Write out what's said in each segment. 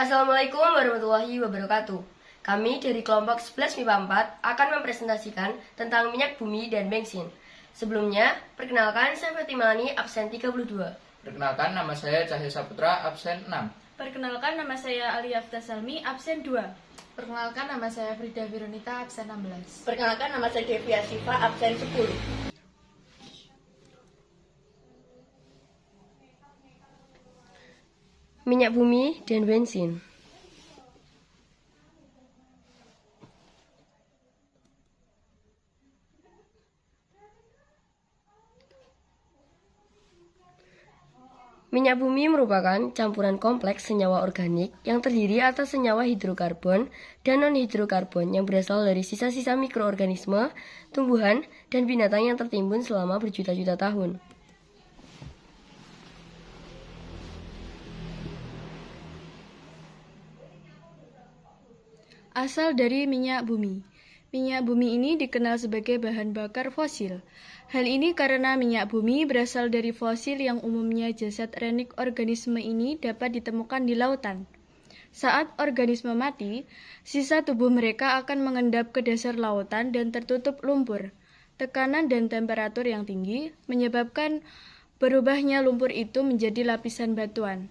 Assalamualaikum warahmatullahi wabarakatuh. Kami dari kelompok 11 MIPA 4 akan mempresentasikan tentang minyak bumi dan bensin. Sebelumnya, perkenalkan saya Fatimani, absen 32. Perkenalkan, nama saya Cahya Saputra, absen 6. Perkenalkan, nama saya Alia Salmi, absen 2. Perkenalkan, nama saya Frida Veronita, absen 16. Perkenalkan, nama saya Devia Siva, absen 10. Minyak bumi dan bensin. Minyak bumi merupakan campuran kompleks senyawa organik yang terdiri atas senyawa hidrokarbon dan non-hidrokarbon yang berasal dari sisa-sisa mikroorganisme, tumbuhan, dan binatang yang tertimbun selama berjuta-juta tahun. Asal dari minyak bumi. Minyak bumi ini dikenal sebagai bahan bakar fosil. Hal ini karena minyak bumi berasal dari fosil yang umumnya jasad renik organisme ini dapat ditemukan di lautan. Saat organisme mati, sisa tubuh mereka akan mengendap ke dasar lautan dan tertutup lumpur. Tekanan dan temperatur yang tinggi menyebabkan berubahnya lumpur itu menjadi lapisan batuan.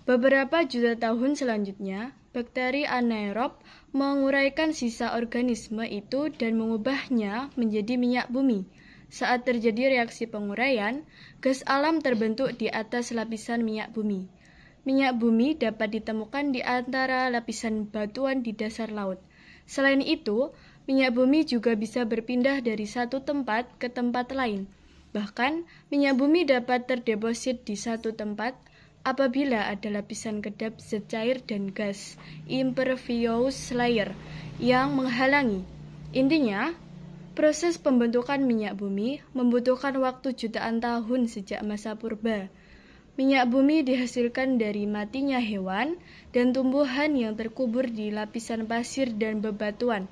Beberapa juta tahun selanjutnya, bakteri anaerob menguraikan sisa organisme itu dan mengubahnya menjadi minyak bumi. Saat terjadi reaksi penguraian, gas alam terbentuk di atas lapisan minyak bumi. Minyak bumi dapat ditemukan di antara lapisan batuan di dasar laut. Selain itu, minyak bumi juga bisa berpindah dari satu tempat ke tempat lain. Bahkan, minyak bumi dapat terdeposit di satu tempat apabila ada lapisan kedap zat cair dan gas impervious layer yang menghalangi. Intinya, proses pembentukan minyak bumi membutuhkan waktu jutaan tahun sejak masa purba. Minyak bumi dihasilkan dari matinya hewan dan tumbuhan yang terkubur di lapisan pasir dan bebatuan.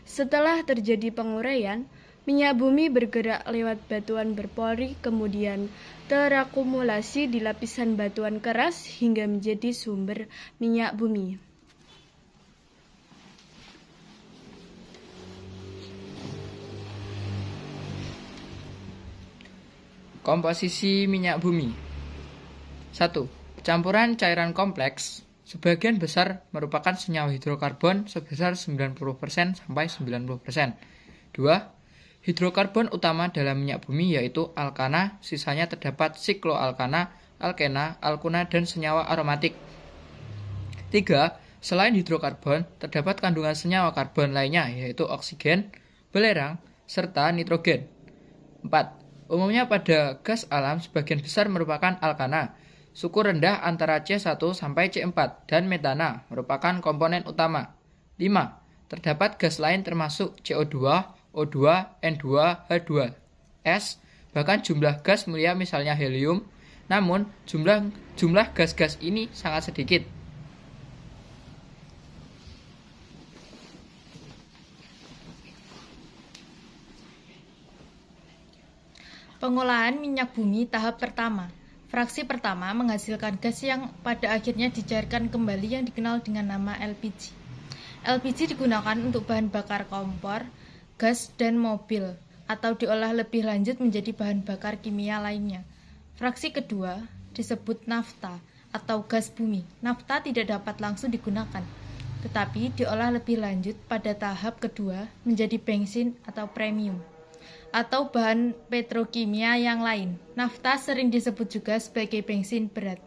Setelah terjadi penguraian, minyak bumi bergerak lewat batuan berpori, kemudian terakumulasi di lapisan batuan keras hingga menjadi sumber minyak bumi. Komposisi minyak bumi. 1. Campuran cairan kompleks. Sebagian besar merupakan senyawa hidrokarbon sebesar 90% sampai 90%. 2. Hidrokarbon utama dalam minyak bumi yaitu alkana, sisanya terdapat sikloalkana, alkena, alkuna, dan senyawa aromatik. 3. Selain hidrokarbon, terdapat kandungan senyawa karbon lainnya yaitu oksigen, belerang, serta nitrogen. 4. Umumnya pada gas alam sebagian besar merupakan alkana. Suku rendah antara C1 sampai C4 dan metana merupakan komponen utama. 5. Terdapat gas lain termasuk CO2, O2, N2, H2, S, bahkan jumlah gas mulia misalnya helium, namun jumlah gas-gas ini sangat sedikit. Pengolahan minyak bumi tahap pertama. Fraksi pertama menghasilkan gas yang pada akhirnya dicairkan kembali yang dikenal dengan nama LPG. LPG digunakan untuk bahan bakar kompor, gas, dan mobil, atau diolah lebih lanjut menjadi bahan bakar kimia lainnya. Fraksi kedua disebut nafta atau gas bumi. Nafta tidak dapat langsung digunakan, tetapi diolah lebih lanjut pada tahap kedua menjadi bensin atau premium, atau bahan petrokimia yang lain. Nafta sering disebut juga sebagai bensin berat.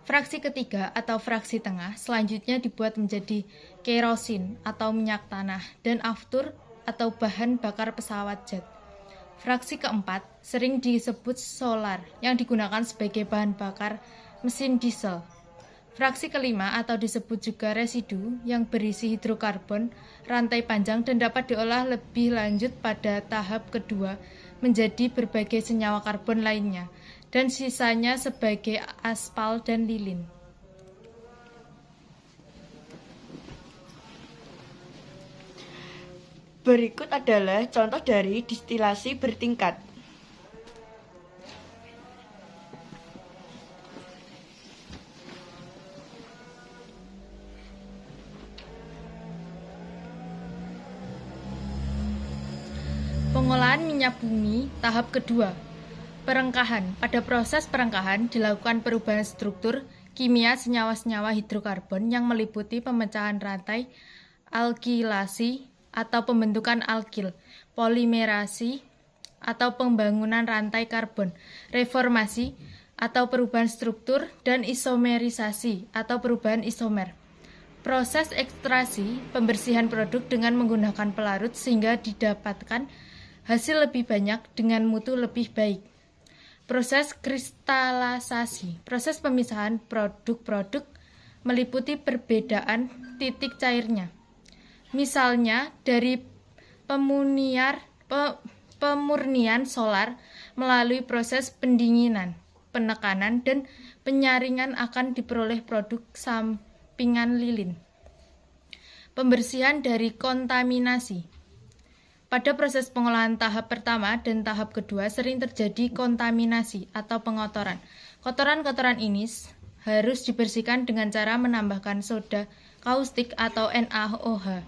Fraksi ketiga atau fraksi tengah selanjutnya dibuat menjadi kerosin atau minyak tanah dan aftur atau bahan bakar pesawat jet. Fraksi keempat sering disebut solar yang digunakan sebagai bahan bakar mesin diesel. Fraksi kelima atau disebut juga residu yang berisi hidrokarbon rantai panjang dan dapat diolah lebih lanjut pada tahap kedua menjadi berbagai senyawa karbon lainnya, dan sisanya sebagai aspal dan lilin. Berikut adalah contoh dari distilasi bertingkat. Pengolahan minyak bumi tahap kedua. Perengkahan. Pada proses perengkahan dilakukan perubahan struktur kimia senyawa-senyawa hidrokarbon yang meliputi pemecahan rantai, alkilasi atau pembentukan alkil, polimerasi atau pembangunan rantai karbon, reformasi atau perubahan struktur, dan isomerisasi atau perubahan isomer. Proses ekstraksi, pembersihan produk dengan menggunakan pelarut sehingga didapatkan hasil lebih banyak dengan mutu lebih baik. Proses kristalasasi, proses pemisahan produk-produk meliputi perbedaan titik cairnya. Misalnya dari pemurnian solar melalui proses pendinginan, penekanan, dan penyaringan akan diperoleh produk sampingan lilin. Pembersihan dari kontaminasi. Pada proses pengolahan tahap pertama dan tahap kedua sering terjadi kontaminasi atau pengotoran. Kotoran-kotoran ini harus dibersihkan dengan cara menambahkan soda kaustik atau NaOH,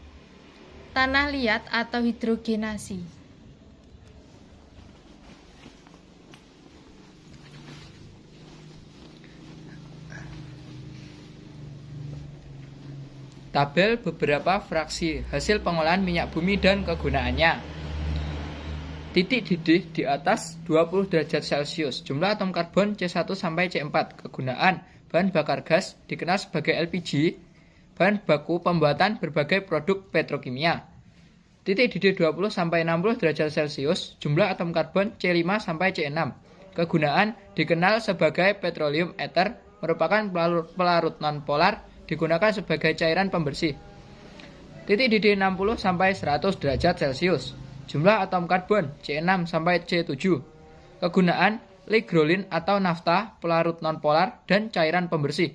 tanah liat atau hidrogenasi. Tabel beberapa fraksi hasil pengolahan minyak bumi dan kegunaannya. Titik didih di atas 20 derajat Celcius. Jumlah atom karbon C1 sampai C4. Kegunaan bahan bakar gas dikenal sebagai LPG, bahan baku pembuatan berbagai produk petrokimia. Titik didih 20 sampai 60 derajat Celcius. Jumlah atom karbon C5 sampai C6. Kegunaan dikenal sebagai petroleum ether, merupakan pelarut nonpolar, digunakan sebagai cairan pembersih. Titik didih 60 sampai 100 derajat Celcius. Jumlah atom karbon C6 sampai C7. Kegunaan ligrolin atau nafta, pelarut nonpolar, dan cairan pembersih.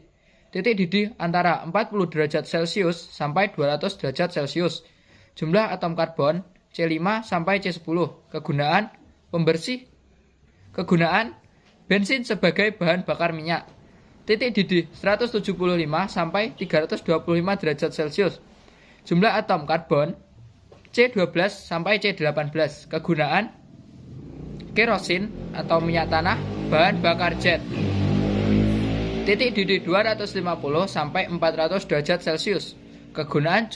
Titik didih antara 40 derajat Celcius sampai 200 derajat Celcius. Jumlah atom karbon C5 sampai C10. Kegunaan pembersih. Kegunaan bensin sebagai bahan bakar minyak. Titik didih 175 sampai 325 derajat Celcius. Jumlah atom karbon C12 sampai C18. Kegunaan kerosin atau minyak tanah, bahan bakar jet. Titik didih 250 sampai 400 derajat Celcius. Kegunaan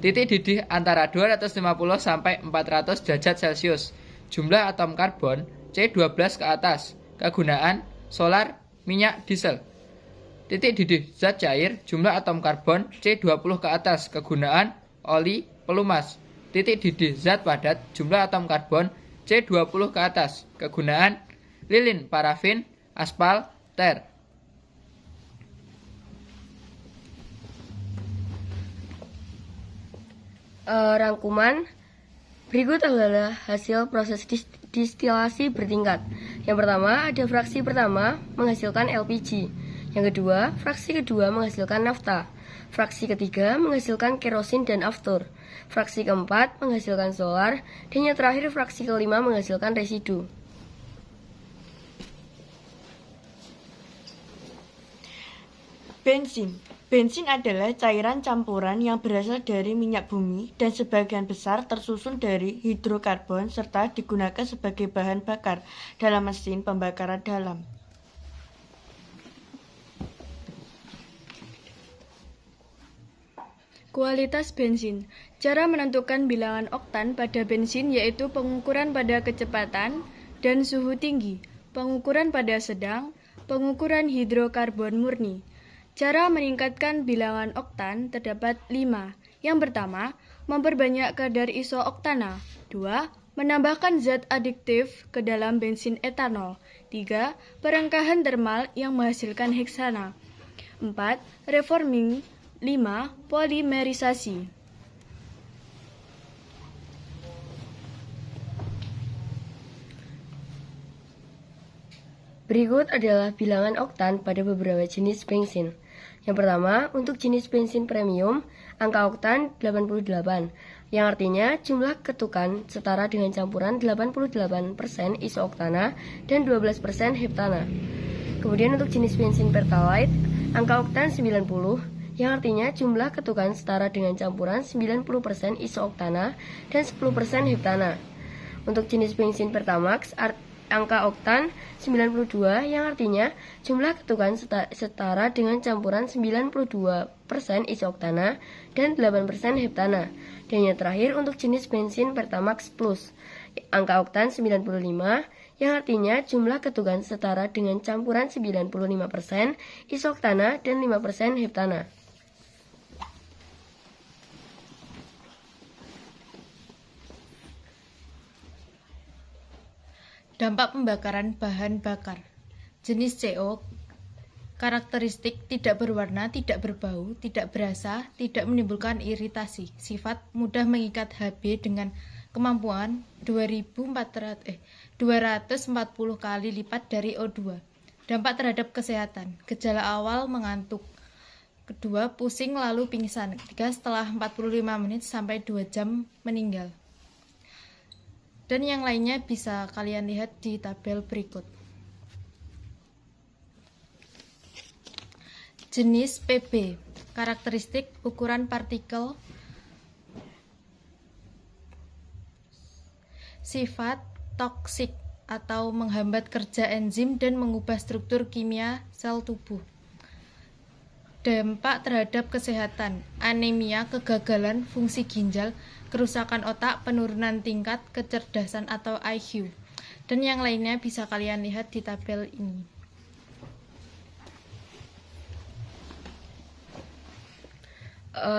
Titik didih antara 250 sampai 400 derajat Celcius. Jumlah atom karbon C12 ke atas. Kegunaan solar, minyak, diesel. Titik didih zat cair, jumlah atom karbon C20 ke atas. Kegunaan oli, pelumas. Titik didih zat padat, jumlah atom karbon C20 ke atas. Kegunaan lilin, parafin, aspal, ter. Rangkuman berikut adalah hasil proses distilasi bertingkat. Yang pertama, ada fraksi pertama menghasilkan LPG. Yang kedua, fraksi kedua menghasilkan nafta. Fraksi ketiga menghasilkan kerosin dan aftur. Fraksi keempat menghasilkan solar. Dan yang terakhir, fraksi kelima menghasilkan residu. Bensin. Bensin adalah cairan campuran yang berasal dari minyak bumi dan sebagian besar tersusun dari hidrokarbon serta digunakan sebagai bahan bakar dalam mesin pembakaran dalam. Kualitas bensin. Cara menentukan bilangan oktan pada bensin yaitu pengukuran pada kecepatan dan suhu tinggi, pengukuran pada sedang, pengukuran hidrokarbon murni. Cara meningkatkan bilangan oktan terdapat 5. Yang pertama, memperbanyak kadar isooktana. 2. Menambahkan zat adiktif ke dalam bensin etanol. 3. Perengkahan termal yang menghasilkan heksana. 4. Reforming. 5. Polimerisasi. Berikut adalah bilangan oktan pada beberapa jenis bensin. Yang pertama, untuk jenis bensin premium, angka oktan 88, yang artinya jumlah ketukan setara dengan campuran 88% isooktana dan 12% heptana. Kemudian untuk jenis bensin Pertalite, angka oktan 90, yang artinya jumlah ketukan setara dengan campuran 90% isooktana dan 10% heptana. Untuk jenis bensin Pertamax, angka oktan 92 yang artinya jumlah ketukan setara dengan campuran 92% isooktana dan 8% heptana. Dan yang terakhir untuk jenis bensin Pertamax Plus, angka oktan 95 yang artinya jumlah ketukan setara dengan campuran 95% isooktana dan 5% heptana. Dampak pembakaran bahan bakar. Jenis CO, karakteristik tidak berwarna, tidak berbau, tidak berasa, tidak menimbulkan iritasi. Sifat mudah mengikat Hb dengan kemampuan 240 kali lipat dari O2. Dampak terhadap kesehatan. Gejala awal mengantuk. Kedua, pusing lalu pingsan. Ketiga, setelah 45 menit sampai 2 jam meninggal. Dan yang lainnya bisa kalian lihat di tabel berikut. Jenis PB, karakteristik ukuran partikel, sifat toksik atau menghambat kerja enzim dan mengubah struktur kimia sel tubuh. Dampak terhadap kesehatan, anemia, kegagalan fungsi ginjal, kerusakan otak, penurunan tingkat kecerdasan atau IQ. Dan yang lainnya bisa kalian lihat di tabel ini.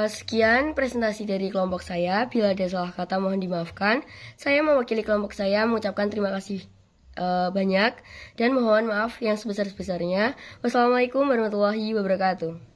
Sekian presentasi dari kelompok saya. Bila ada salah kata mohon dimaafkan. Saya mewakili kelompok saya mengucapkan terima kasih banyak dan mohon maaf yang sebesar-besarnya. Wassalamualaikum warahmatullahi wabarakatuh.